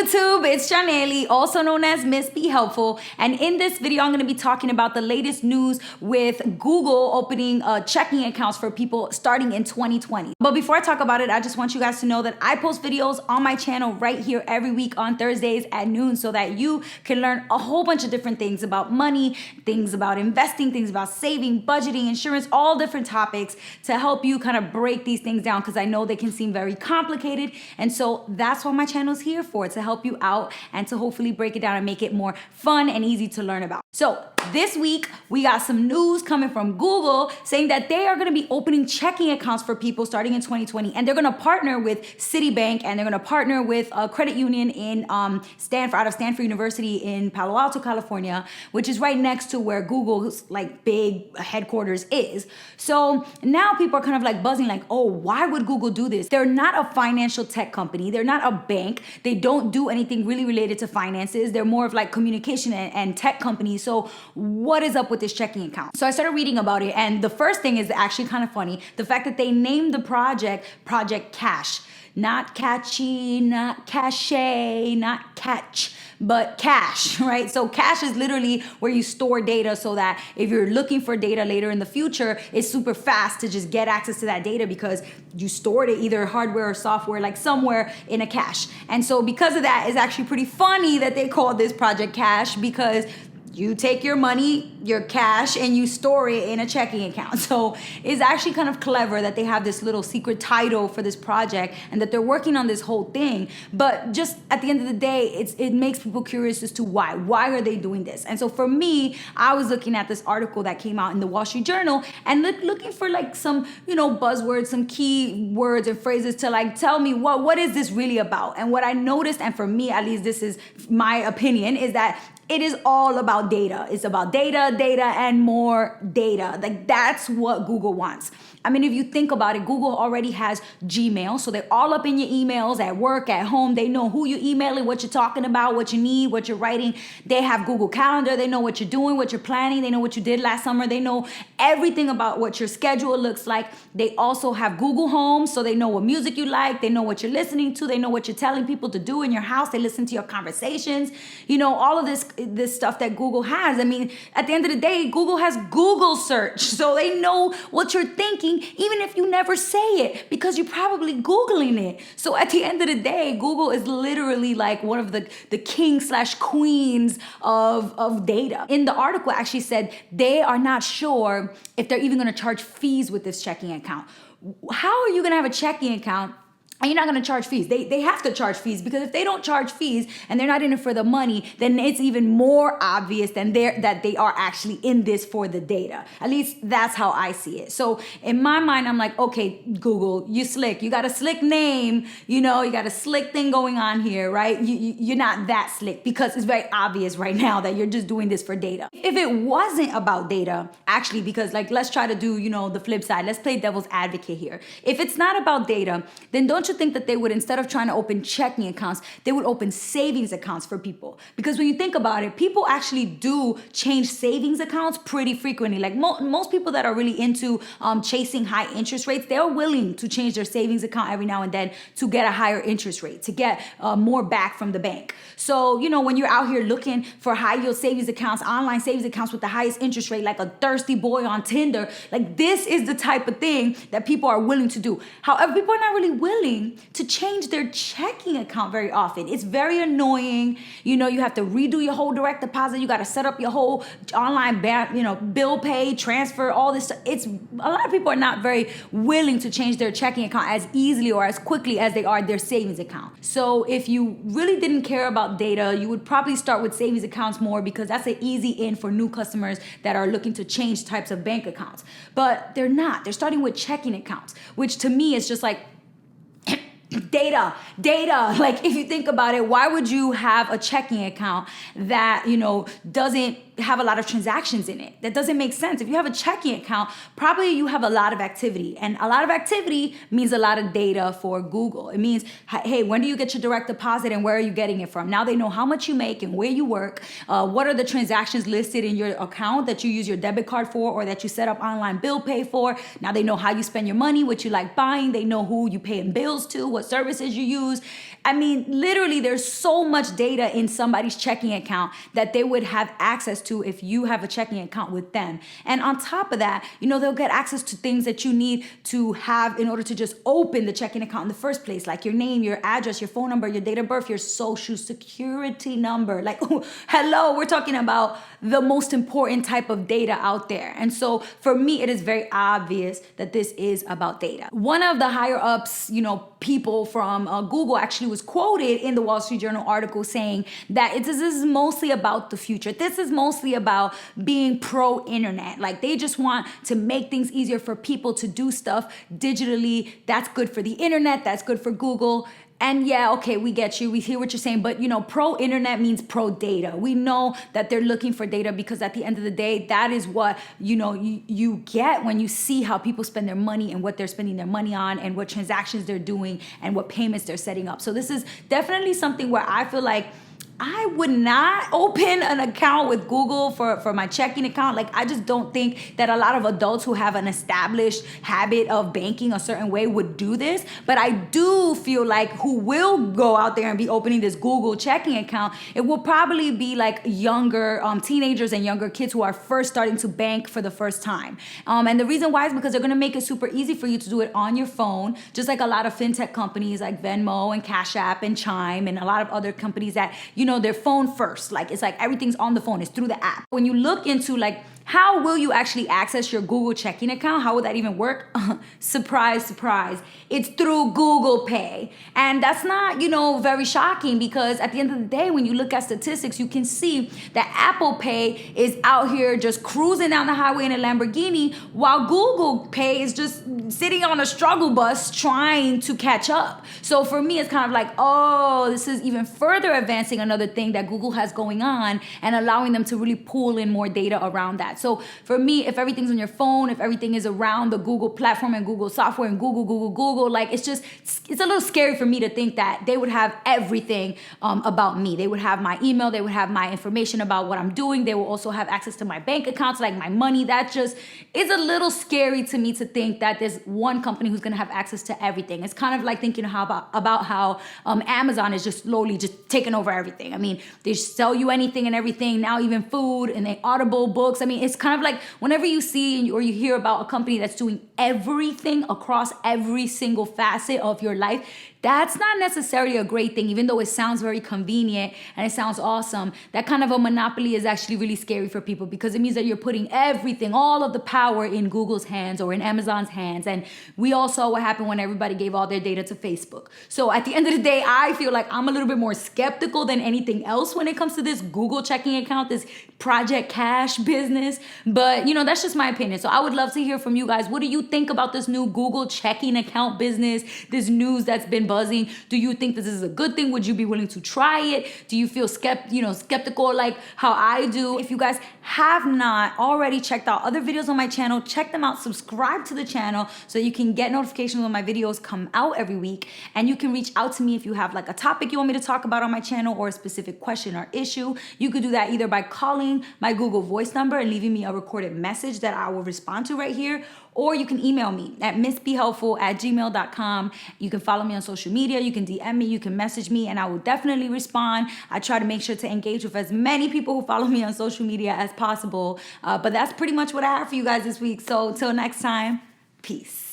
YouTube? It's Janelle, also known as MissBeHelpful, and in this video, I'm going to be talking about the latest news with Google opening checking accounts for people starting in 2020. But before I talk about it, I just want you guys to know that I post videos on my channel right here every week on Thursdays at noon so that you can learn a whole bunch of different things about money, things about investing, things about saving, budgeting, insurance, all different topics to help you kind of break these things down because I know they can seem very complicated. And so that's what my channel is here for, to help you out and to hopefully break it down and make it more fun and easy to learn about. So this week, we got some news coming from Google saying that they are going to be opening checking accounts for people starting in 2020. And they're going to partner with Citibank, and they're going to partner with a credit union in Stanford, out of Stanford University in Palo Alto, California, which is right next to where Google's like big headquarters is. So now people are kind of like buzzing like, oh, why would Google do this? They're not a financial tech company. They're not a bank. They don't do anything really related to finances. They're more of like communication and tech companies. So what is up with this checking account? So I started reading about it, and the first thing is actually kind of funny. The fact that they named the project Project Cash. Not catchy, not cachet, not catch, but cash, right? So cash is literally where you store data so that if you're looking for data later in the future, it's super fast to just get access to that data because you stored it either hardware or software, like somewhere in a cache. And so because of that, it's actually pretty funny that they called this Project Cash, because you take your money, your cash, and you store it in a checking account. So it's actually kind of clever that they have this little secret title for this project and that they're working on this whole thing. But just at the end of the day, it makes people curious as to why. Why are they doing this? And so for me, I was looking at this article that came out in the Wall Street Journal and looking for like some, buzzwords, some key words and phrases to like tell me what is this really about? And what I noticed, and for me at least, this is my opinion, is that it is all about data. It's about data, and more data. Like that's what Google wants. I mean, if you think about it, Google already has Gmail. So they're all up in your emails at work, at home. They know who you're emailing, what you're talking about, what you need, what you're writing. They have Google Calendar. They know what you're doing, what you're planning. They know what you did last summer. They know everything about what your schedule looks like. They also have Google Home. So they know what music you like. They know what you're listening to. They know what you're telling people to do in your house. They listen to your conversations. All of this stuff that Google has. I mean, at the end of the day, Google has Google search. So they know what you're thinking, even if you never say it, because you're probably Googling it. So at the end of the day, Google is literally like one of the kings/queens of data. In the article actually said they are not sure if they're even going to charge fees with this checking account. How are you going to have a checking account and you're not going to charge fees? They have to charge fees, because if they don't charge fees and they're not in it for the money, then it's even more obvious that they are actually in this for the data. At least that's how I see it. So in my mind, I'm like, okay, Google, you slick. You got a slick name. You got a slick thing going on here, right? You're not that slick, because it's very obvious right now that you're just doing this for data. If it wasn't about data, actually, because like, let's try to do, the flip side. Let's play devil's advocate here. If it's not about data, then don't you think that they would, instead of trying to open checking accounts, they would open savings accounts for people? Because when you think about it, people actually do change savings accounts pretty frequently. Like most people that are really into chasing high interest rates, they're willing to change their savings account every now and then to get a higher interest rate, to get more back from the bank. So, when you're out here looking for high yield savings accounts, online savings accounts with the highest interest rate, like a thirsty boy on Tinder, like this is the type of thing that people are willing to do. However, people are not really willing to change their checking account very often. It's very annoying. You have to redo your whole direct deposit. You got to set up your whole online bill pay, transfer, all this stuff. A lot of people are not very willing to change their checking account as easily or as quickly as they are their savings account. So if you really didn't care about data, you would probably start with savings accounts more, because that's an easy in for new customers that are looking to change types of bank accounts. But they're not. They're starting with checking accounts, which to me is just like, data. Like if you think about it, why would you have a checking account that, doesn't have a lot of transactions in it. That doesn't make sense. If you have a checking account, probably you have a lot of activity. And a lot of activity means a lot of data for Google. It means, hey, when do you get your direct deposit and where are you getting it from? Now they know how much you make and where you work. What are the transactions listed in your account that you use your debit card for or that you set up online bill pay for? Now they know how you spend your money, what you like buying. They know who you paying bills to, what services you use. I mean, literally, there's so much data in somebody's checking account that they would have access to if you have a checking account with them. And on top of that, they'll get access to things that you need to have in order to just open the checking account in the first place, like your name, your address, your phone number, your date of birth, your social security number. Like, hello, we're talking about the most important type of data out there. And so for me, it is very obvious that this is about data. One of the higher ups, people from Google actually was quoted in the Wall Street Journal article saying that this is mostly about the future. This is mostly about being pro-internet. Like they just want to make things easier for people to do stuff digitally. That's good for the internet. That's good for Google. And yeah, okay, we get you. We hear what you're saying. But, pro-internet means pro-data. We know that they're looking for data because at the end of the day, that is what, you get when you see how people spend their money and what they're spending their money on and what transactions they're doing and what payments they're setting up. So this is definitely something where I feel like I would not open an account with Google for my checking account. Like, I just don't think that a lot of adults who have an established habit of banking a certain way would do this. But I do feel like who will go out there and be opening this Google checking account, it will probably be like younger teenagers and younger kids who are first starting to bank for the first time. And the reason why is because they're going to make it super easy for you to do it on your phone, just like a lot of fintech companies like Venmo and Cash App and Chime and a lot of other companies that, their phone first. Like it's like everything's on the phone. It's through the app. When you look into like how will you actually access your Google checking account? How would that even work? Surprise, surprise. It's through Google Pay. And that's not, very shocking because at the end of the day, when you look at statistics, you can see that Apple Pay is out here just cruising down the highway in a Lamborghini while Google Pay is just sitting on a struggle bus trying to catch up. So for me, it's kind of like, oh, this is even further advancing another thing that Google has going on and allowing them to really pull in more data around that. So for me, if everything's on your phone, if everything is around the Google platform and Google software and Google, like it's a little scary for me to think that they would have everything about me. They would have my email, they would have my information about what I'm doing. They will also have access to my bank accounts, like my money. That just is a little scary to me to think that there's one company who's going to have access to everything. It's kind of like thinking about how Amazon is just slowly just taking over everything. I mean, they sell you anything and everything, now even food, and they Audible books. I mean, it's kind of like whenever you see or you hear about a company that's doing everything across every single facet of your life, that's not necessarily a great thing, even though it sounds very convenient and it sounds awesome. That kind of a monopoly is actually really scary for people because it means that you're putting everything, all of the power in Google's hands or in Amazon's hands. And we all saw what happened when everybody gave all their data to Facebook. So at the end of the day, I feel like I'm a little bit more skeptical than anything else when it comes to this Google checking account, this Project Cash business. But, that's just my opinion. So I would love to hear from you guys. What do you think about this new Google checking account business, this news that's been buzzing? Do you think this is a good thing? Would you be willing to try it? Do you feel skeptical like how I do? If you guys have not already checked out other videos on my channel, check them out. Subscribe to the channel so you can get notifications when my videos come out every week. And you can reach out to me if you have like a topic you want me to talk about on my channel or a specific question or issue. You could do that either by calling my Google Voice number and leaving me a recorded message that I will respond to right here, or you can email me at MissBeHelpful@gmail.com. You can follow me on social media. You can DM me. You can message me, and I will definitely respond. I try to make sure to engage with as many people who follow me on social media as possible. But that's pretty much what I have for you guys this week. So till next time, peace.